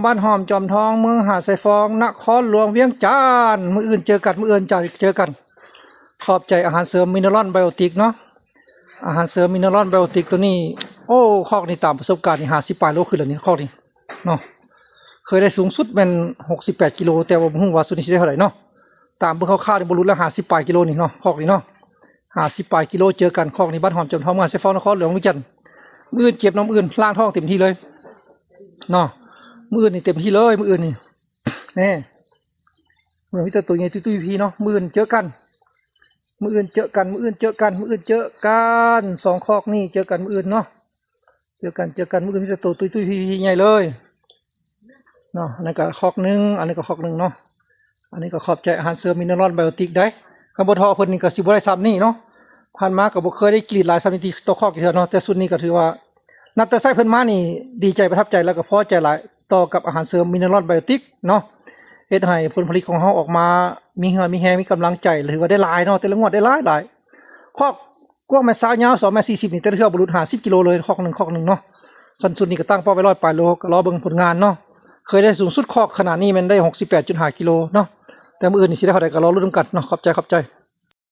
บ้านหอมจอมทองเมืองหาดทรายฟองนครหลวงเวียงจันทร์มื้ออื่นเจอกันมื้ออื่นจะเจอกันขอบใจอาหารเสริมมินเนอรัลไบโอติกเนาะอาหารเสริมมินเนอรัลไบโอติกตัวนี้โอ้คอกนี่ตามประสบการณ์นี่50 ปลายโลขึ้นแล้วนี่คอกนี่เนาะเคยได้สูงสุดเป็น68 กิโลแต่ว่าผมว่าสุดนี้ได้เท่าไหร่เนาะตามเบอร์คร่าวๆในบรรลุแล้ว50 ปลายกิโลนี่เนาะคอกนี่เนาะ50 ปลายกิโลเจอกันคอกนี่บ้านหอมจอมทองเมืองหาดทรายฟองนครหลวงเวียงจันทร์มื้ออื่นเก็บน้ำอื่นล้างท้องเต็มที่เลยเนาะมื้ออื่นนี่เต็มที่เลยมื้ออื่นนี่แน่เหมือนที่ตัวใหญ่ตุ้ยๆพี่เนาะมื้ออื่นเจอกันมื้ออื่นเจอกันมื้ออื่นเจอกันมื้ออื่นเจอกัน2 คอกนี่เจอกันมื้ออื่นเนาะเจอกันมื้ออื่นที่ตัวตุ้ยๆพี่ใหญ่เลยเนาะอันนี้ก็คอกนึงอันนี้ก็คอกนึงเนาะอันนี้ก็ขอบใจอาหารเสริมมินเนอรัลไบโอติกได้กระบอกทอเพิ่นนี่ก็สิบ่ได้ซ้ำนี่เนาะผ่านมาก็บ่เคยได้กรีดหลายซ้ำที่ตัวคอกเทื่อเนาะแต่สุดนี้ก็ถือว่านับแต่ใส่เพิ่นมานี่ดีใจประทับใจแล้วก็พอใจหลายต่อกับอาหารเสริมมินเนอรัลไบโอติกเนาะเฮ็ดให้ผลผลิตของเฮาออกมามีเหือมีแฮมีกำลังใจถือว่าได้หลายเนาะแต่ละงวดได้หลายคอกกว้างแม่สาวยาว2 เมตร 40นี่แต่ละเทื่อบ่หลุด50 กิโลเลยคอกนึงเนาะส่วนสุดนี้ก็ตั้งเป้าไว้100 ปลายโลก็รอเบิ่งผลงานเนาะเคยได้สูงสุดคอกขนาดนี้มันได้68.5 กิโลเนาะแต่มื้ออื่นนี่สิได้เท่าใดก็รอลุ้นกันเนาะขอบใจ